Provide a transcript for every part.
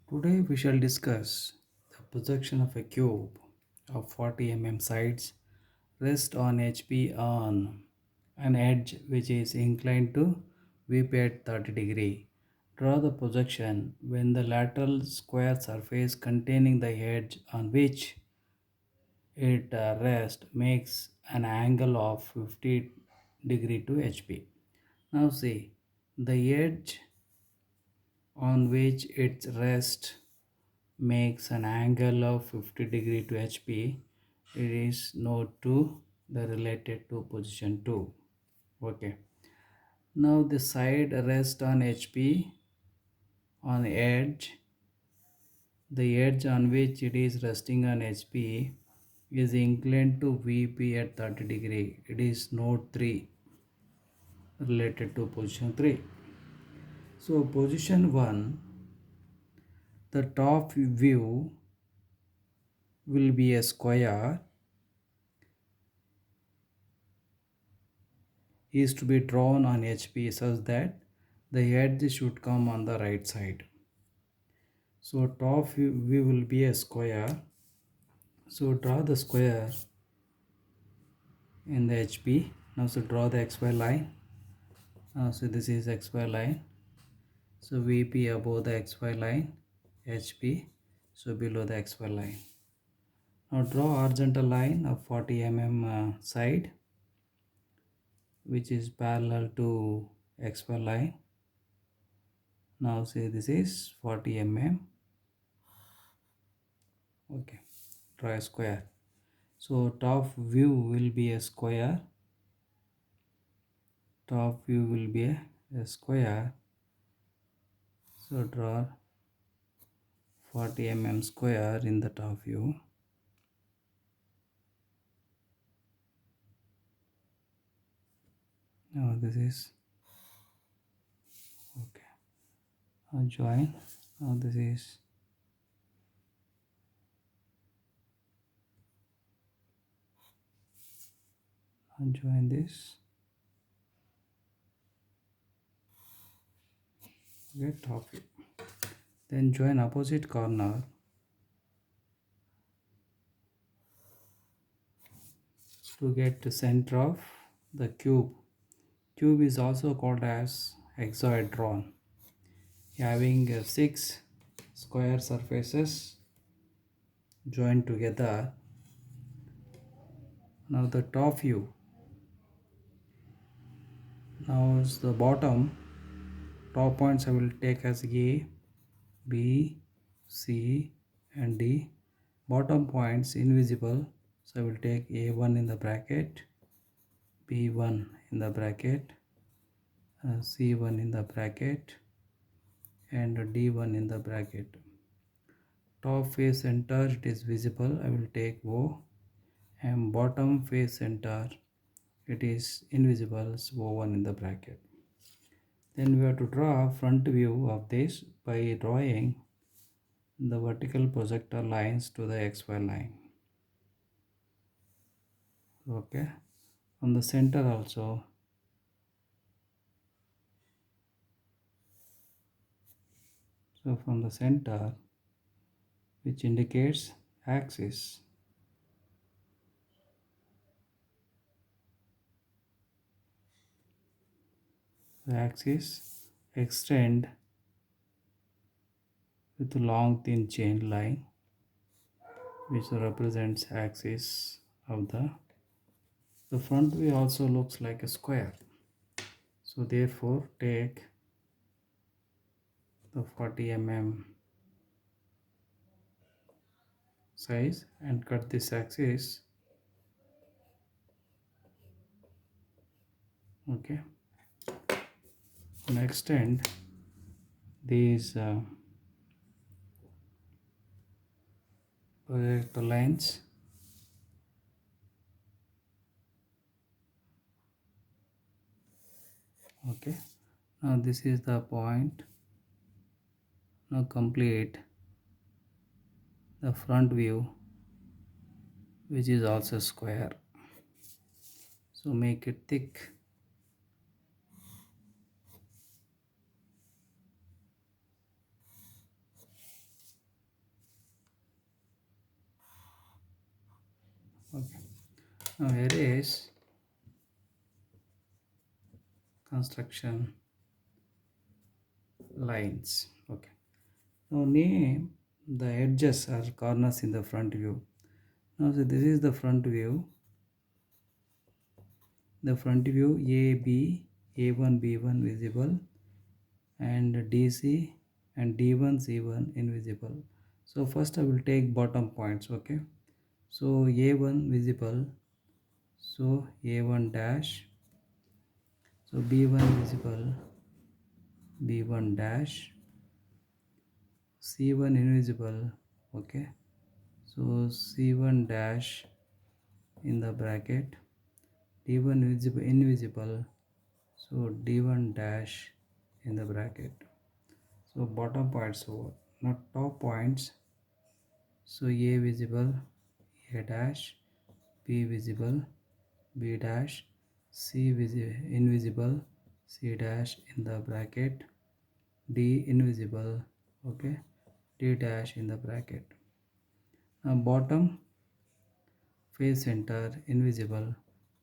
Today we shall discuss the projection of a cube of 40 sides rest on HP on an edge which is inclined to VP at 30 degree. Draw the projection when the lateral square surface containing the edge on which it rests makes an angle of 50 degree to HP. Now see, the edge on which it rests makes an angle of 50 degree to HP. It is node to the related to position 2. Okay. Now the side rest on HP on edge. The edge on which it is resting on HP is inclined to VP at 30 degree. It is node 3 related to position 3. So position 1, the top view will be a square is to be drawn on HP such that the edge should come on the right side. So top view will be a square. So draw the square in the HP. Now so draw the XY line. So this is XY line. So VP above the XY line, HP so below the XY line. Now draw horizontal line of 40 side which is parallel to XY line. Now say this is 40 okay, draw a square. So top view will be a square. Top view will be a square. So draw 40 square in the top view. Now this is okay. Now join. Now this is now join this. Okay, top view. Then join opposite corner. To get the center of the cube. Cube is also called as hexaedron, having 6 square surfaces joined together. Now the top view. Now is the bottom. Top points I will take as A, B, C and D. Bottom points invisible. So I will take A1 in the bracket, B1 in the bracket, C1 in the bracket and D1 in the bracket. Top face center it is visible. I will take O, and bottom face center it is invisible, so O1 in the bracket. Then we have to draw front view of this by drawing the vertical projector lines to the XY line. Okay, from the center also. So from the center, which indicates axis, the axis extend with a long thin chain line which represents axis of the front view also looks like a square. So therefore take the 40 size and cut this axis. Okay, and extend these projector lines. Okay, now this is the point. Now complete the front view which is also square. So make it thick. Okay. Now erase construction lines. Okay. Now name the edges or corners in the front view. Now so this is the front view. The front view AB, A1, B1 visible, and DC and D1, C1 invisible. So first I will take bottom points. Okay. So A1 visible. So A1 dash. So B1 visible. B1 dash. C1 invisible. Okay. So C1 dash in the bracket. D1 invisible. So D1 dash in the bracket. So bottom points over, not top points. So A visible, A dash, B visible, B dash, C invisible, C dash in the bracket, D invisible, okay, D dash in the bracket. Now bottom face center invisible,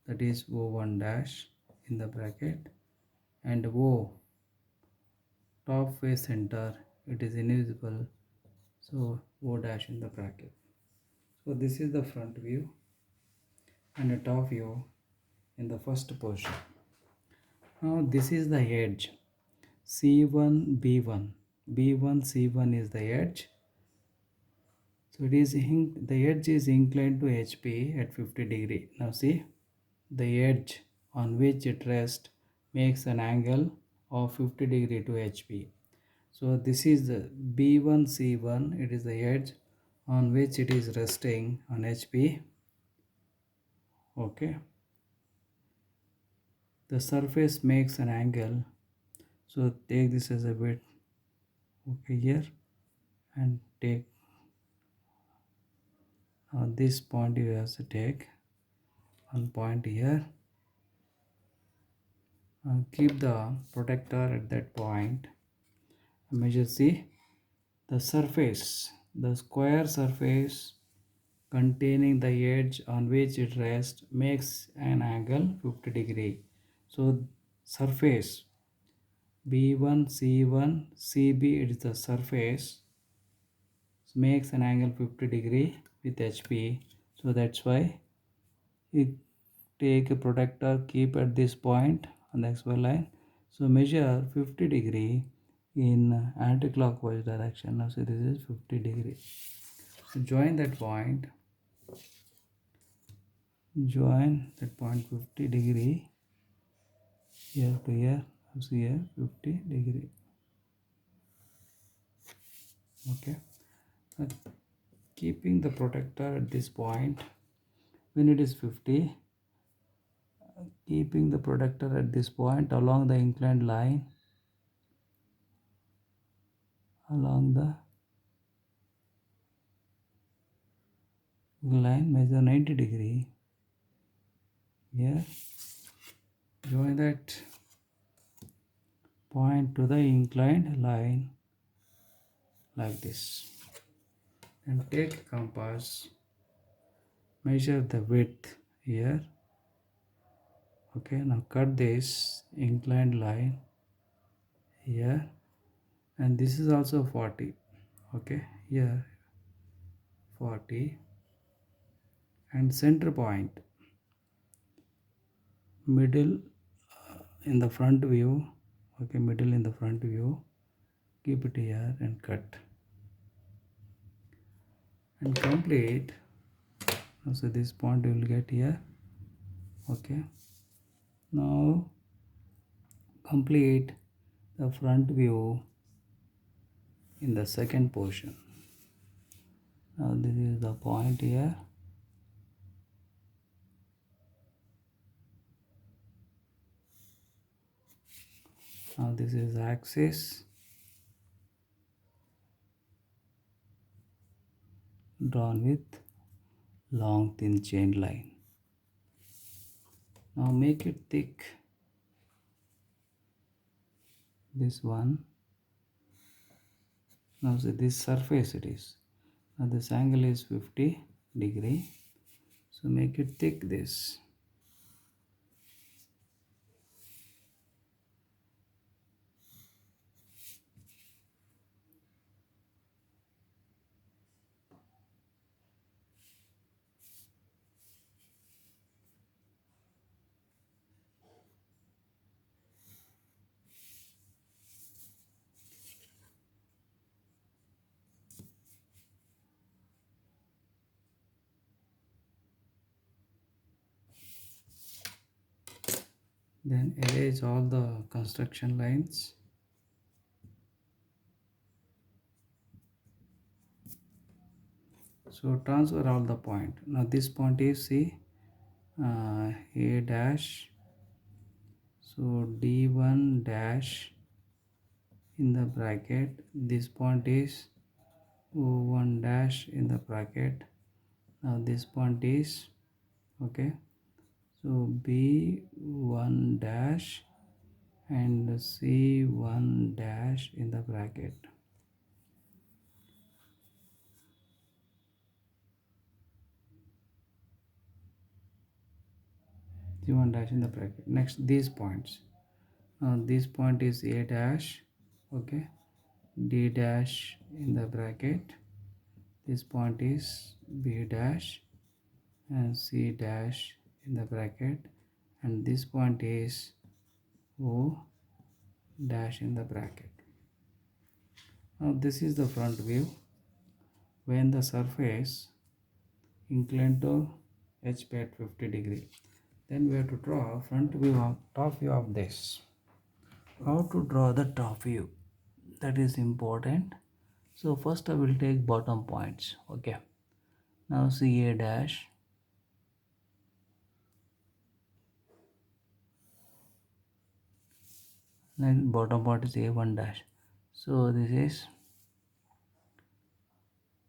that is O1 dash in the bracket, and O top face center, it is invisible, so O dash in the bracket. So this is the front view and a top view in the first portion. Now this is the edge C1 B1. B1 C1 is the edge. So the edge is inclined to HP at 50 degree. Now see, the edge on which it rests makes an angle of 50 degree to HP. So this is the B1 C1. It is the edge on which it is resting on HP. Okay. The surface makes an angle. So take this as a bit, okay, here, and take this point. You have to take one point here and keep the protector at that point. Measure C, the surface, the square surface containing the edge on which it rests makes an angle 50 degree. So surface B1 C1 CB, it is the surface, makes an angle 50 degree with HP. So that's why you take a protector, keep at this point on the XY line. So measure 50 degree in anti-clockwise direction. Now see, this is 50 degree. So join that point 50 degree here to here. See here 50 degree. Okay. Now, keeping the protector at this point when it is 50, keeping the protector at this point along the inclined line, along the line, measure 90 degree here. Join that point to the inclined line like this, and take compass, measure the width here. Okay, now cut this inclined line here, and this is also 40. Okay, here 40, and center point middle in the front view. Okay, middle in the front view, keep it here and cut and complete. So this point you will get here. Okay, now complete the front view in the second portion. Now this is the point here. Now this is axis drawn with long thin chain line. Now make it thick, this one. Now see, this surface it is. Now this angle is 50 degree. So make it thick this. Then erase all the construction lines. So transfer all the point. Now this point is C, A dash. So D1 dash in the bracket. This point is O1 dash in the bracket. Now this point is okay. So B1 dash and C1 dash in the bracket. C1 dash in the bracket. Next these points. Now this point is A dash, okay, D dash in the bracket. This point is B dash and C dash in the bracket, and this point is O dash in the bracket. Now this is the front view when the surface inclined to HP at 50 degree. Then we have to draw front view of top view of this. How to draw the top view? That is important. So first I will take bottom points. Okay. Now see A dash. Then bottom point is A1 dash. So this is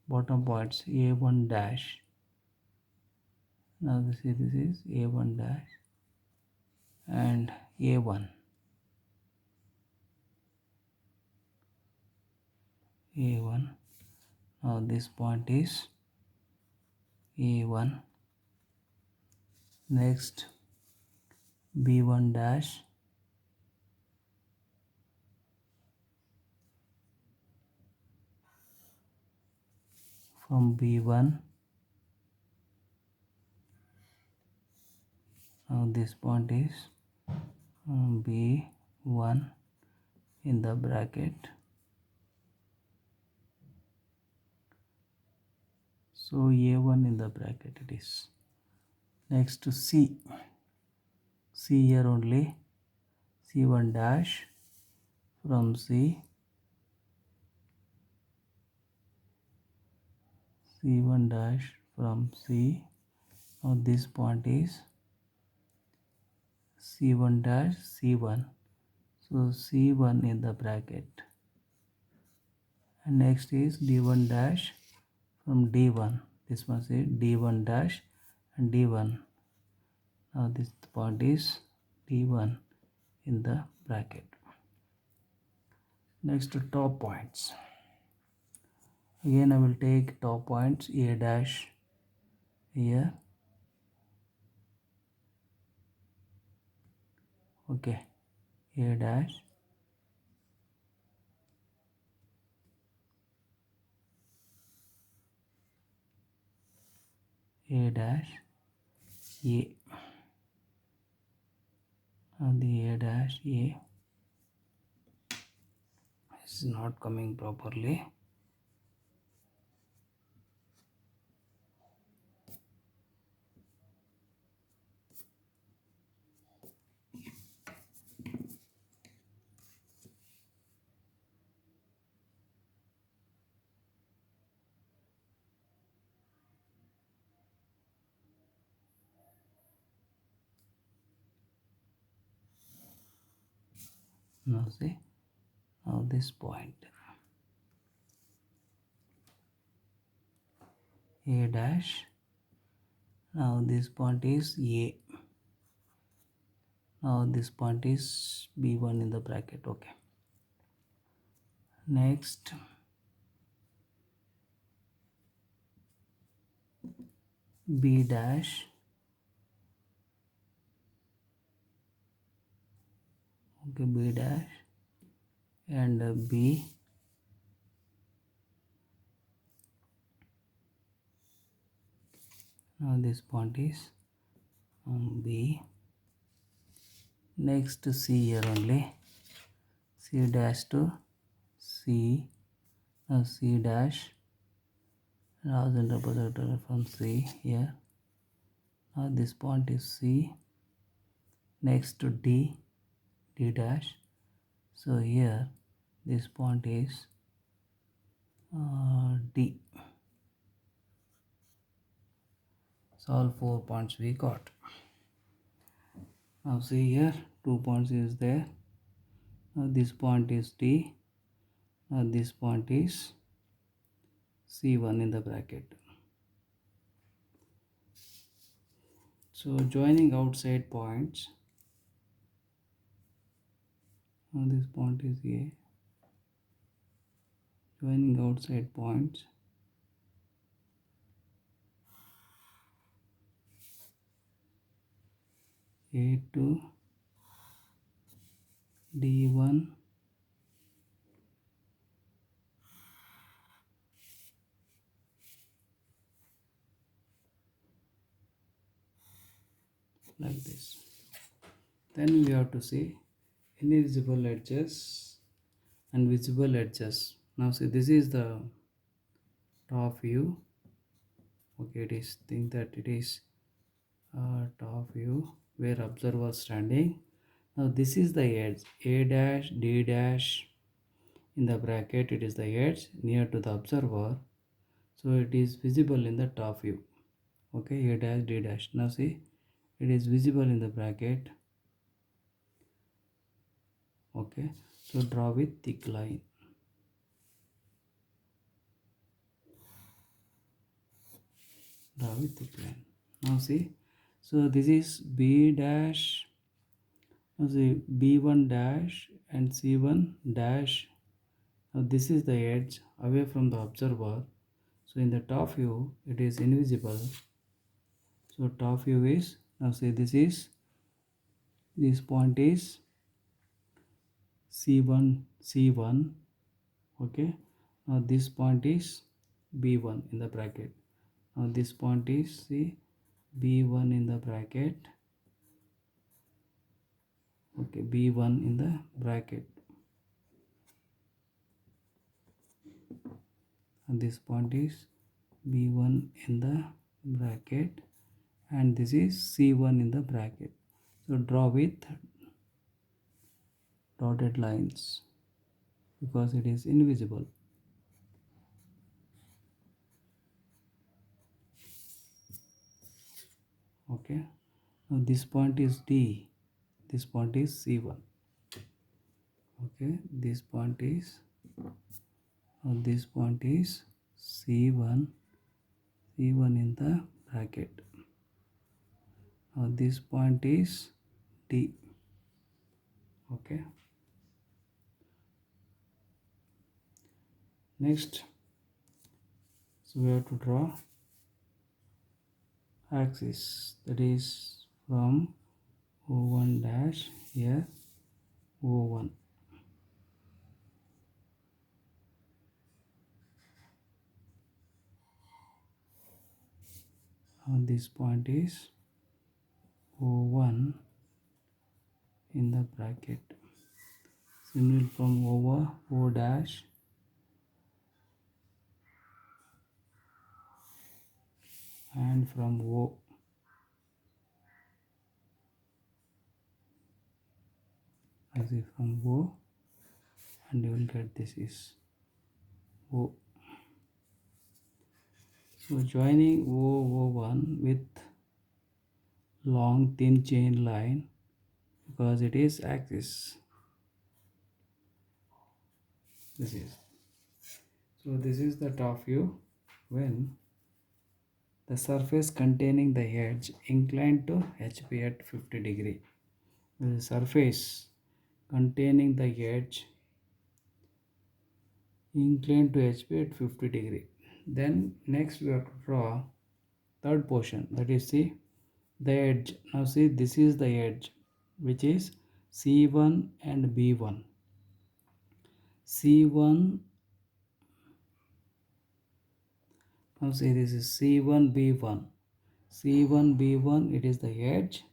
bottom points A1 dash. Now this is A1 dash and A1. A1. Now this point is A1. Next B1 dash. From B1. Now this point is B1 in the bracket. So A1 in the bracket it is. Next to C. C here only. C1 dash from C. C1 dash from C. Now this point is C1 dash C1. So C1 in the bracket. And next is D1 dash from D1. This must be D1 dash and D1. Now this point is D1 in the bracket. Next to top points. Again I will take top points A dash here. Okay. A dash. A dash A. And the A dash A is not coming properly. Now see, now this point A dash. Now this point is A. Now this point is B1 in the bracket. Okay. Next B dash, okay, B dash and B. Now this point is B. Next C here only, C dash to C, now C dash, horizontal projector from C here. Now this point is C. Next to D, D dash. So here this point is D. So all 4 points we got. Now see here, 2 points is there. Now this point is D. Now this point is C1 in the bracket. So joining outside points. Now this point is A. Joining outside points. A to D1 like this. Then we have to see invisible edges and visible edges. Now see, this is the top view. Okay, it is think that it is top view where observer standing. Now this is the edge, A dash D dash in the bracket, it is the edge near to the observer, so it is visible in the top view. Okay, A dash D dash. Now see, it is visible in the bracket. Okay, so draw with thick line. Draw with thick line. Now see, so this is B dash. Now see, B1 dash and C1 dash. Now this is the edge away from the observer. So in the top view, it is invisible. So top view is, now say this point is C1, okay. Now this point is B1 in the bracket. Now this point is C B1 in the bracket, okay, B1 in the bracket. And this point is B1 in the bracket, and this is C1 in the bracket. So draw with dotted lines because it is invisible. Okay, now this point is D, this point is C1. Okay, this point is, this point is C1, C1 in the bracket. Now this point is D. Okay, next, so we have to draw axis, that is from O1 dash here, O1. Now this point is O1 in the bracket. Similarly from over O dash and from O, as if from O, and you will get this is O. So joining O1 with long thin chain line because it is axis. This is, so this is the top view when the surface containing the edge inclined to HP at 50 degree. The surface containing the edge inclined to HP at 50 degree. Then next we have to draw third portion, that is see the edge. Now see, this is the edge which is C1 and B1. C1, now see, this is C1 B1. C1 B1, it is the edge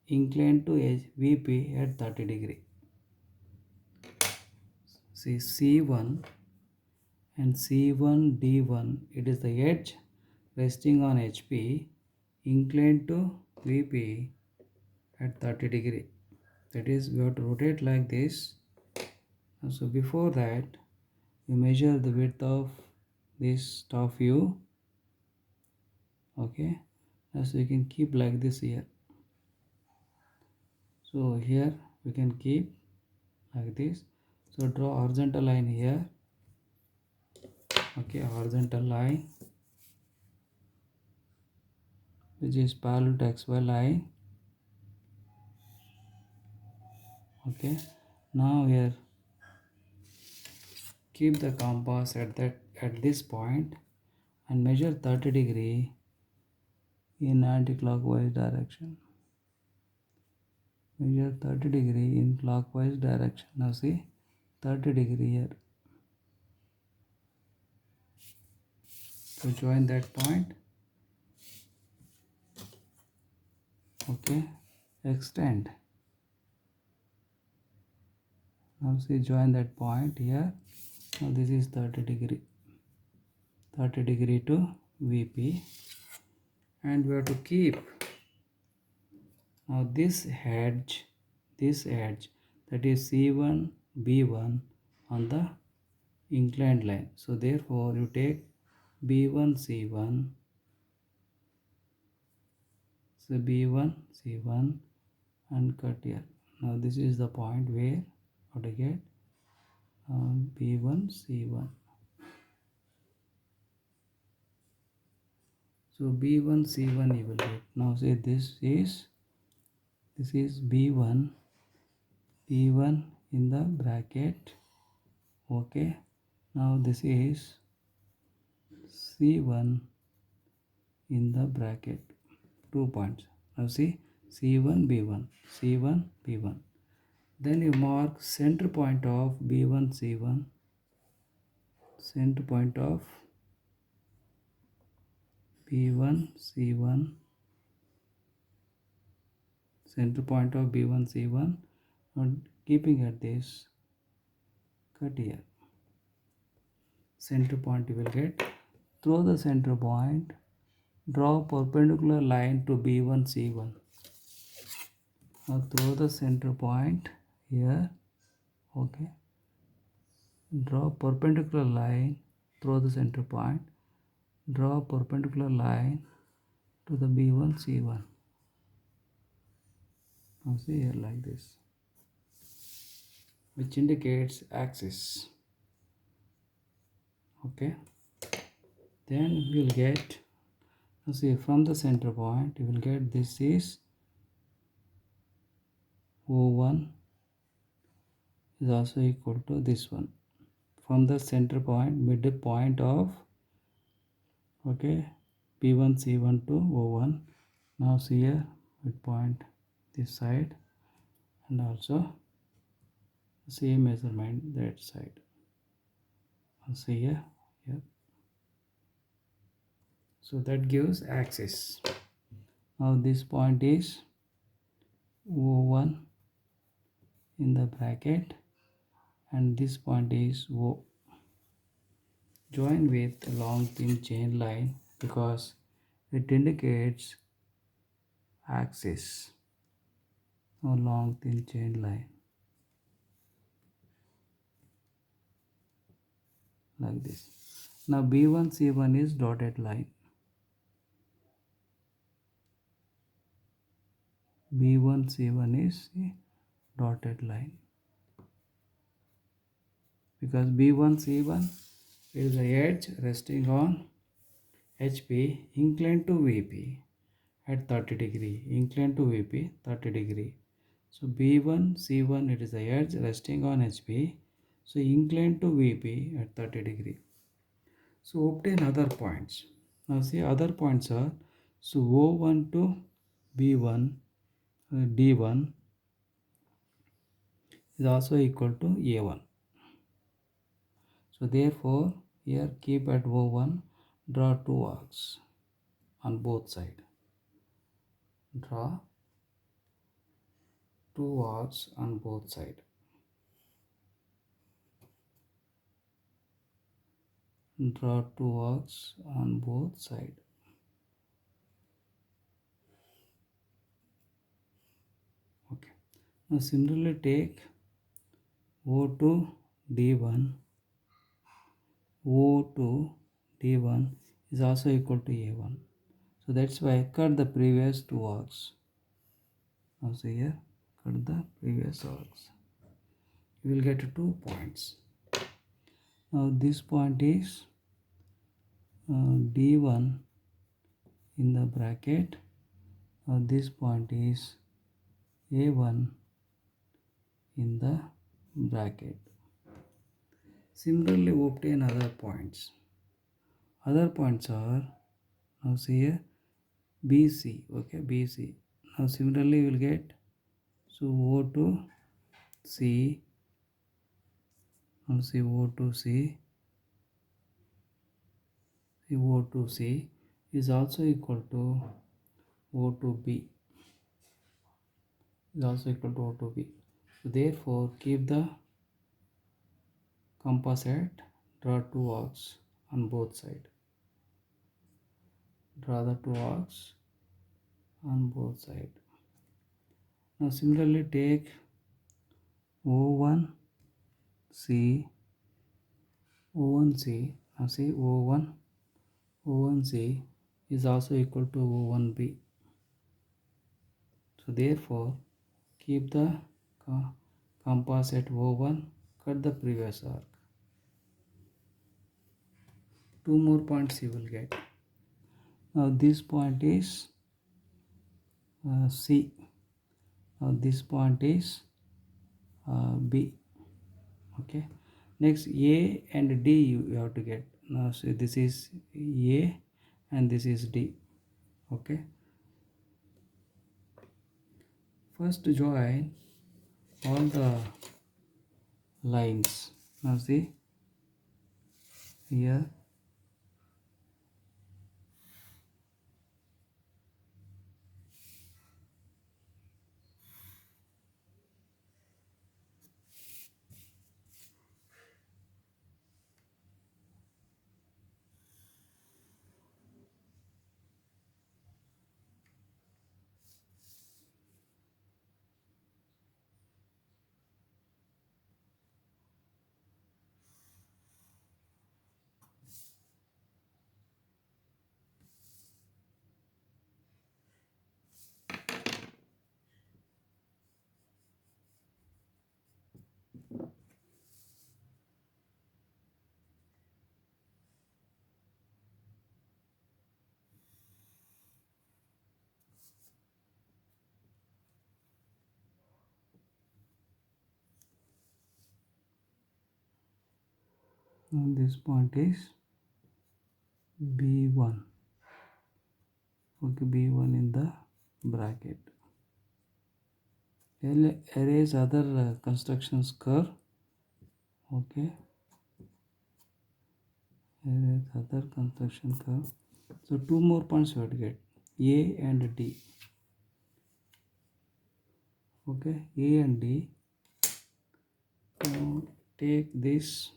inclined to edge VP at 30 degree. See, C1 and C1 D1, it is the edge resting on HP inclined to VP at 30 degree. That is, we have to rotate like this. So before that, you measure the width of this top view. Okay, so you can keep like this here. So here we can keep like this. So draw horizontal line here. Okay, horizontal line which is parallel to XY line. Okay, now here keep the compass at this point and measure 30 degree in anti-clockwise direction. Measure 30 degree in clockwise direction. Now see 30 degree here. So join that point. Okay, extend. Now see, join that point here. Now this is 30 degree. 30 degree to VP. And we have to keep now this edge, that is C1 B1 on the inclined line. So therefore you take B1 C1. So B1 C1 and cut here. Now this is the point where how to get B1 C1. So B1 C1 you will get. Now say this is B1 in the bracket. Okay, now this is C1 in the bracket, 2 points. Now see C1 B1, C1 B1. Then you mark center point of B1 C1, center point of B1 C1, center point of B1 C1, and keeping at this, cut here. Center point you will get. Through the center point, draw perpendicular line to B1 C1. Now through the center point here. Okay, draw perpendicular line through the center point. Draw perpendicular line to the B1 C1. Now see here like this, which indicates axis. Okay, then we will get, now see, from the center point you will get this is O1 is also equal to this one. From the center point, midpoint of, okay, B1 C1 to O1. Now see here midpoint this side, and also same measurement that side. Now see here. So that gives axis. Now this point is O1 in the bracket, and this point is O. Join with a long thin chain line because it indicates axis. A long thin chain line like this. Now B1 C1 is dotted line. B1 C1 is a dotted line because B1 C1 is the edge resting on HP inclined to VP at 30 degree, inclined to VP 30 degree. So B1 C1, it is the edge resting on HP, so inclined to VP at 30 degree. So obtain other points. Now see other points are, so O1 to B1 D1 is also equal to A1. So therefore here keep at O1, draw two arcs on both sides. Draw two arcs on both sides. Draw two arcs on both sides. Okay. Now similarly take O2 D1. O2 D1 is also equal to A1. So that's why I cut the previous two arcs. Now see here, cut the previous arcs. You will get 2 points. Now this point is D1 in the bracket. Now this point is A1 in the bracket. Similarly obtain other points. Other points are, now see here, BC. Okay, BC. Now similarly you will get, so O2 C. Now see O2C. O2C is also equal to O2B. Is also equal to O2B. So therefore keep the compass at, draw two arcs on both sides. Draw the two arcs on both sides. Now similarly take O1C. O1C. Now see O1C is also equal to O1B. So therefore keep the compass at O1, cut the previous arc. Two more points you will get. Now this point is C. Now this point is B. Okay. Next A and D you have to get. Now so this is A and this is D. Okay. First join all the lines. Now see here, and this point is B1. Okay, B1 in the bracket. Erase other constructions curve. Okay, erase other construction curve. So two more points you have to get, A and D. Okay, A and D. Now take this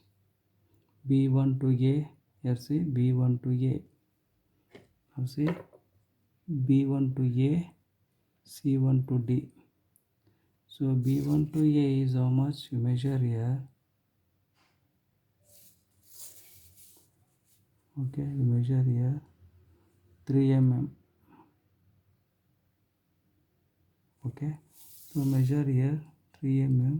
B1 to A. Here see B1 to A. Now see B1 to A, C1 to D. So B1 to A is how much you measure here. Okay, you measure here 3 mm. Okay, so measure here 3 mm.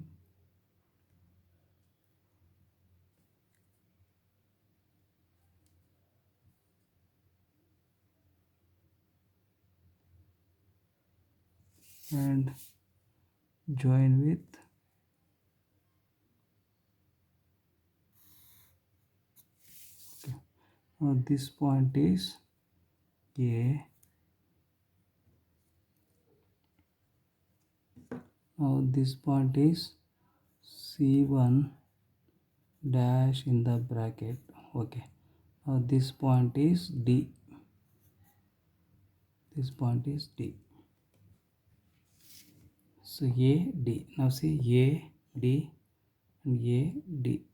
And join with now this point is A. Now this point is C1 dash in the bracket. Okay. Now this point is D. This point is D. So A, D. Now see A, D and A, D.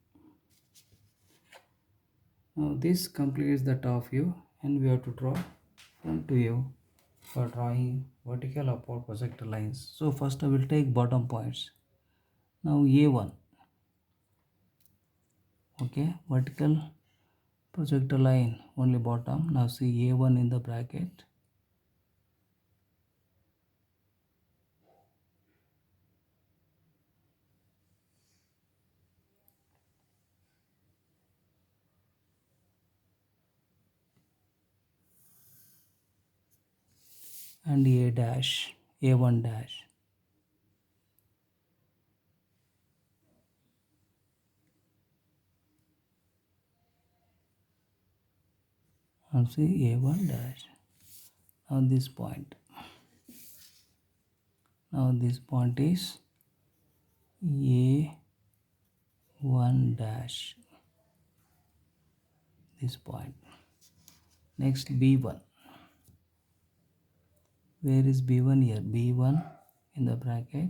Now this completes the top view and we have to draw front view for drawing vertical upward projector lines. So first I will take bottom points. Now A1. Okay, vertical projector line only bottom. Now see A1 in the bracket and A dash, A1 dash. Now see A1 dash. Now this point. Now this point is A1 dash. This point. Next B1. Where is B1 here? B1 in the bracket.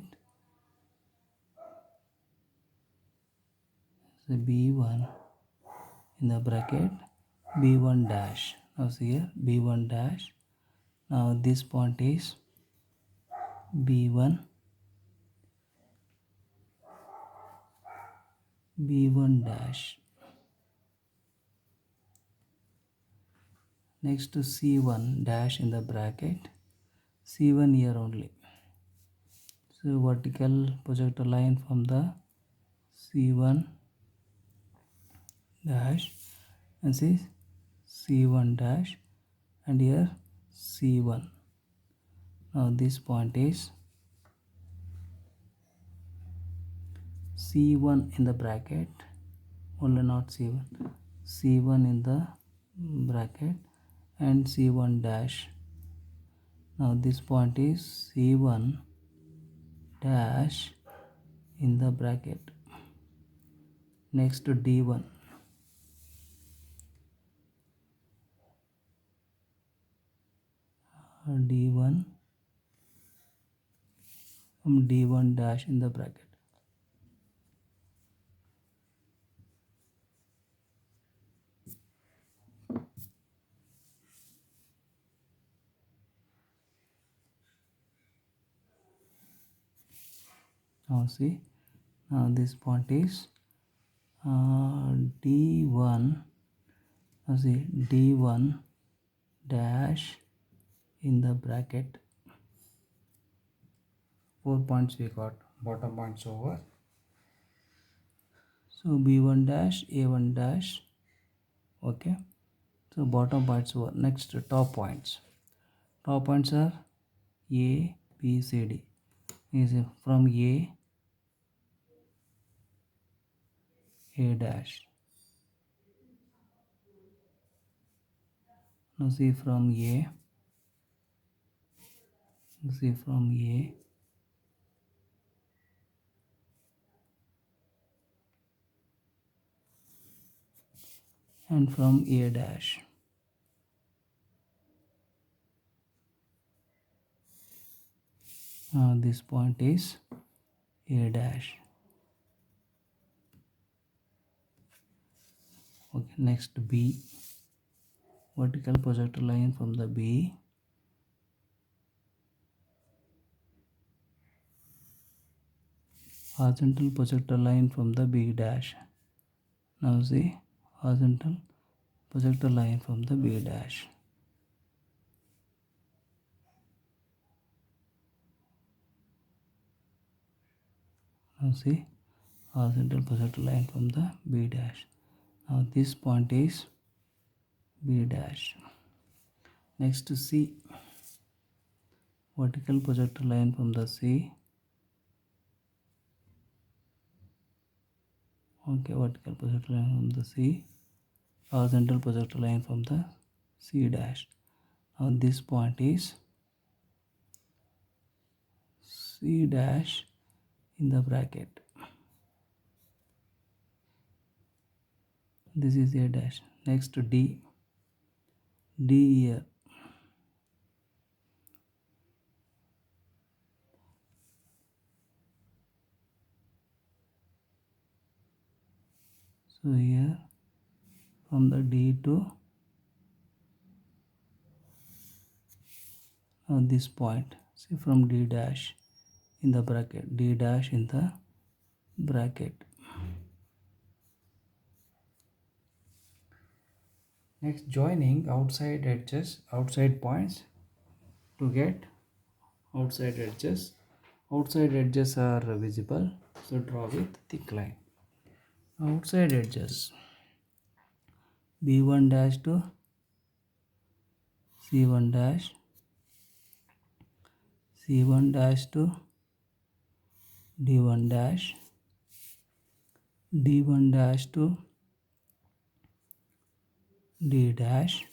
So B1 in the bracket, B1 dash. Now see here B1 dash. Now this point is B1, B1 dash. Next to C1 dash in the bracket, C1 here only. So vertical projector line from the C1 dash and see C1 dash and here C1. Now this point is C1 in the bracket, only not C1, C1 in the bracket and C1 dash. Now this point is C1 dash in the bracket. Next to D1. D1 D1 dash in the bracket. Now see, now this point is D1. Now see D1 dash in the bracket. 4 points we got, bottom points over. So B1 dash, A1 dash. Okay. So bottom points over. Next top points. Top points are A, B, C, D. Is from A dash. Now see from A. See from A. And from A dash. This point is A dash. Okay, next B. Vertical projector line from the B. Horizontal projector line from the B dash. Now see horizontal projector line from the B dash. Now see horizontal projector line from the B dash. Now this point is B dash. Next to C. Vertical projector line from the C. Okay, vertical projector line from the C. Horizontal projector line from the C dash. Now this point is C dash in the bracket. This is A dash. Next D. D here. So here from the D to this point. See from D dash in the bracket. D dash in the bracket. Next, joining outside edges, outside points to get outside edges. Outside edges are visible, so draw with thick line. Outside edges B1 dash to C1 dash, C1 dash to D1 dash, D1 dash to D dash,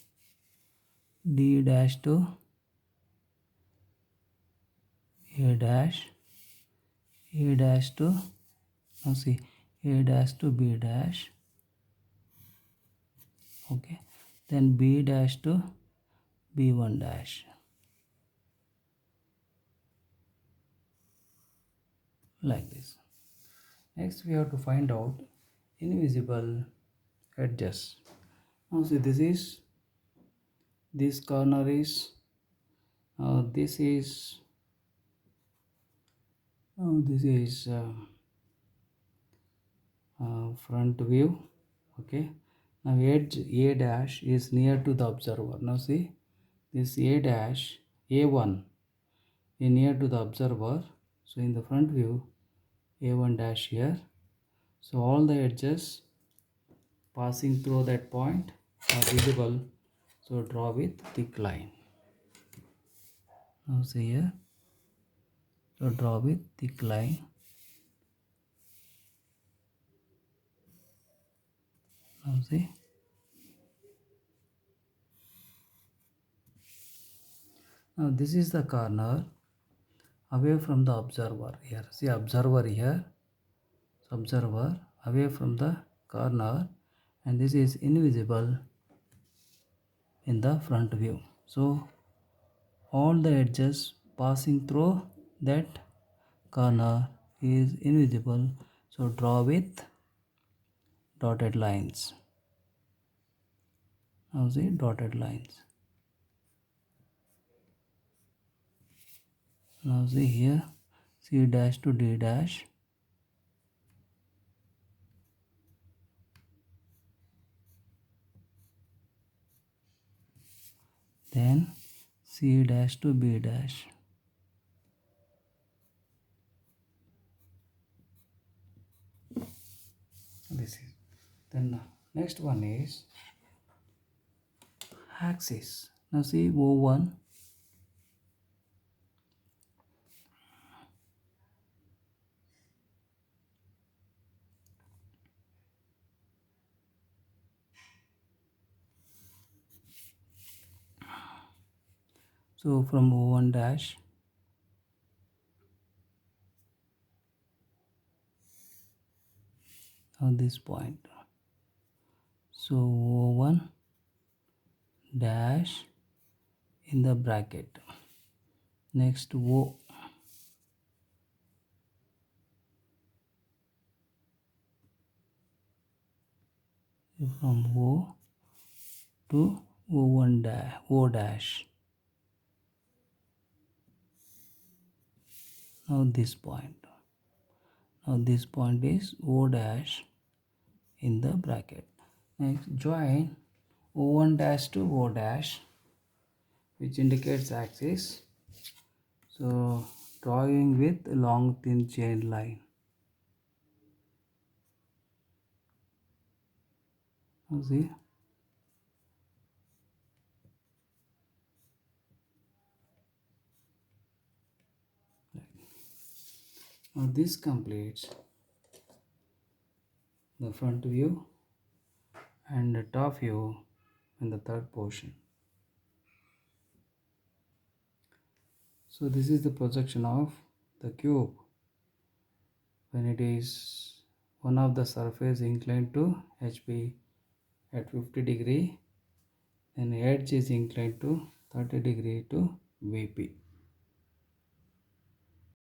D dash to A dash, A dash to, now see, A dash to B dash, okay, then B dash to B1 dash, like this. Next we have to find out invisible edges. Now see, this corner is this is front view. Okay, now edge A dash is near to the observer. Now see, this A dash A1 is near to the observer, so in the front view A1 dash here, so all the edges passing through that point are visible, so draw with thick line. Now see here, so draw with thick line. Now see, now this is the corner away from the observer here. See, observer here, so observer away from the corner, and this is invisible in the front view. So all the edges passing through that corner is invisible, so draw with dotted lines. Now see, dotted lines. Now see here, C dash to D dash, then C dash to B dash. This is, then next one is axis. Now see O1, so from O1 dash, now this point, so O1 dash in the bracket. Next O, from O to O1 dash, O dash. Now this point. Now this point is O dash in the bracket. Next, join O1 dash to O dash, which indicates axis. So drawing with long thin chain line. Now see. Now this completes the front view and the top view in the third portion. So this is the projection of the cube when it is one of the surface inclined to HP at 50 degree, then edge is inclined to 30 degree to VP.